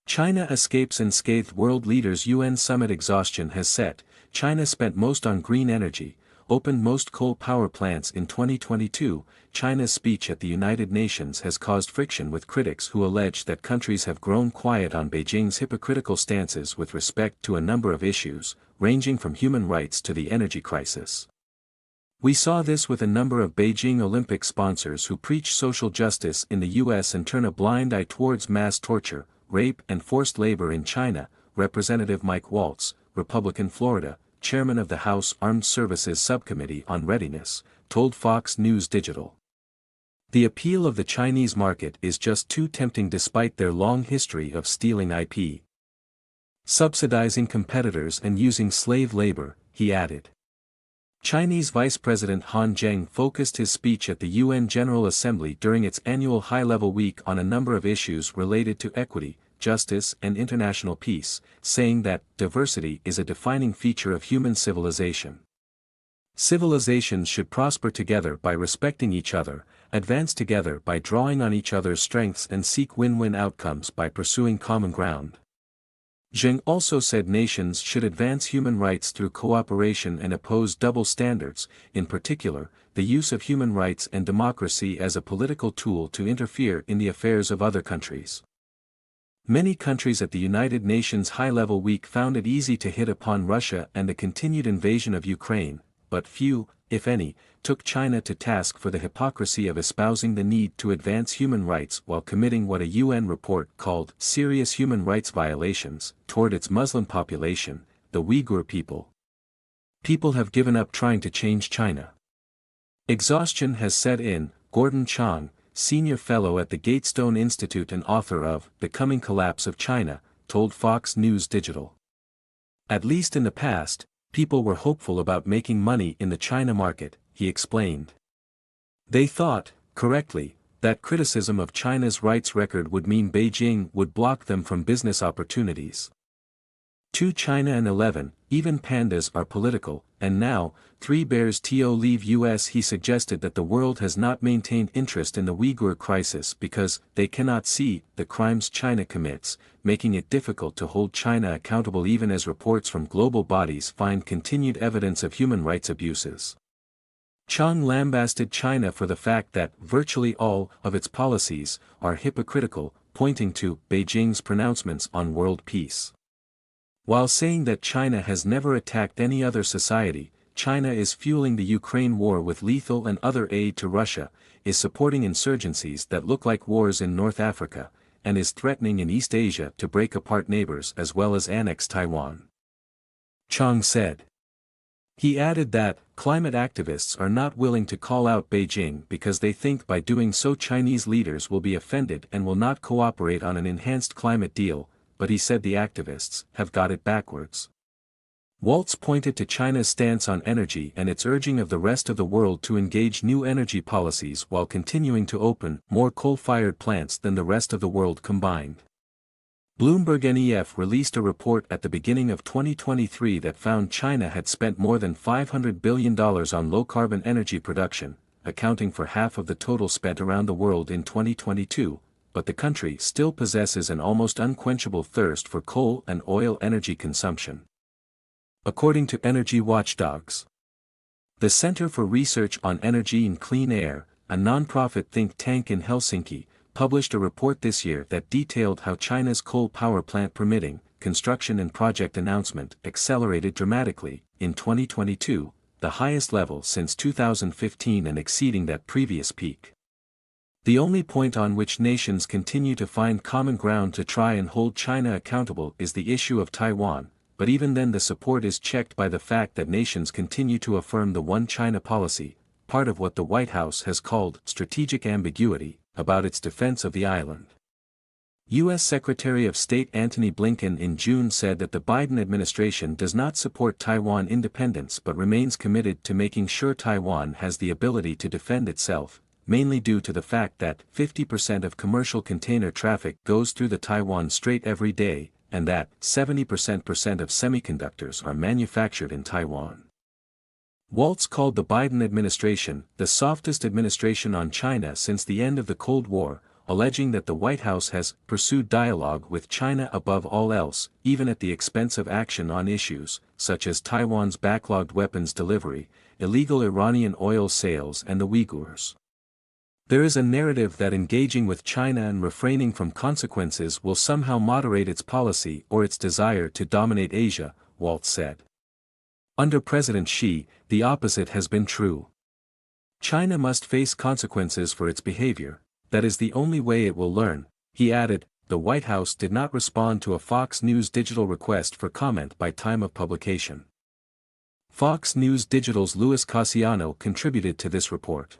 China escapes unscathed. World leaders. UN summit. Exhaustion has set. China spent most on green energy, opened most coal power plants in 2022. China's speech at the United Nations has caused friction with critics who allege that countries have grown quiet on Beijing's hypocritical stances with respect to a number of issues, ranging from human rights to the energy crisis. We saw this with a number of Beijing Olympic sponsors who preach social justice in the US and turn a blind eye towards mass torture, rape and forced labor in China. Representative Mike Waltz, Republican Florida, chairman of the House Armed Services Subcommittee on Readiness, told Fox News Digital. The appeal of the Chinese market is just too tempting despite their long history of stealing IP, subsidizing competitors and using slave labor, he added. Chinese Vice President Han Zheng focused his speech at the UN General Assembly during its annual high-level week on a number of issues related to equity, justice and international peace, saying that diversity is a defining feature of human civilization. Civilizations should prosper together by respecting each other, advance together by drawing on each other's strengths and seek win-win outcomes by pursuing common ground. Zheng also said nations should advance human rights through cooperation and oppose double standards, in particular, the use of human rights and democracy as a political tool to interfere in the affairs of other countries. Many countries at the United Nations High-Level Week found it easy to hit upon Russia and the continued invasion of Ukraine, but few, if any, took China to task for the hypocrisy of espousing the need to advance human rights while committing what a UN report called serious human rights violations toward its Muslim population, the Uyghur people. People have given up trying to change China. Exhaustion has set in. Gordon Chang, senior fellow at the Gatestone Institute and author of The Coming Collapse of China, told Fox News Digital. At least in the past, people were hopeful about making money in the China market, he explained. They thought, correctly, that criticism of China's rights record would mean Beijing would block them from business opportunities. To China and 11, even pandas are political, and now, 3 bears to leave US. He suggested that the world has not maintained interest in the Uyghur crisis because they cannot see the crimes China commits, making it difficult to hold China accountable even as reports from global bodies find continued evidence of human rights abuses. Chang lambasted China for the fact that virtually all of its policies are hypocritical, pointing to Beijing's pronouncements on world peace. While saying that China has never attacked any other society, China is fueling the Ukraine war with lethal and other aid to Russia, is supporting insurgencies that look like wars in North Africa, and is threatening in East Asia to break apart neighbors as well as annex Taiwan. Chang said. He added that, climate activists are not willing to call out Beijing because they think by doing so Chinese leaders will be offended and will not cooperate on an enhanced climate deal, but he said the activists have got it backwards. Waltz pointed to China's stance on energy and its urging of the rest of the world to engage new energy policies while continuing to open more coal-fired plants than the rest of the world combined. Bloomberg NEF released a report at the beginning of 2023 that found China had spent more than $500 billion on low-carbon energy production, accounting for half of the total spent around the world in 2022, but the country still possesses an almost unquenchable thirst for coal and oil energy consumption. According to energy watchdogs, the Center for Research on Energy and Clean Air, a non-profit think tank in Helsinki, published a report this year that detailed how China's coal power plant permitting, construction and project announcement accelerated dramatically in 2022, the highest level since 2015 and exceeding that previous peak. The only point on which nations continue to find common ground to try and hold China accountable is the issue of Taiwan, but even then the support is checked by the fact that nations continue to affirm the One China policy, part of what the White House has called strategic ambiguity, about its defense of the island. U.S. Secretary of State Antony Blinken in June said that the Biden administration does not support Taiwan independence but remains committed to making sure Taiwan has the ability to defend itself, mainly due to the fact that 50% of commercial container traffic goes through the Taiwan Strait every day, and that 70% of semiconductors are manufactured in Taiwan. Waltz called the Biden administration the softest administration on China since the end of the Cold War, alleging that the White House has pursued dialogue with China above all else, even at the expense of action on issues, such as Taiwan's backlogged weapons delivery, illegal Iranian oil sales and the Uyghurs. There is a narrative that engaging with China and refraining from consequences will somehow moderate its policy or its desire to dominate Asia, Waltz said. Under President Xi, the opposite has been true. China must face consequences for its behavior. That is the only way it will learn, he added. The White House did not respond to a Fox News Digital request for comment by time of publication. Fox News Digital's Louis Cassiano contributed to this report.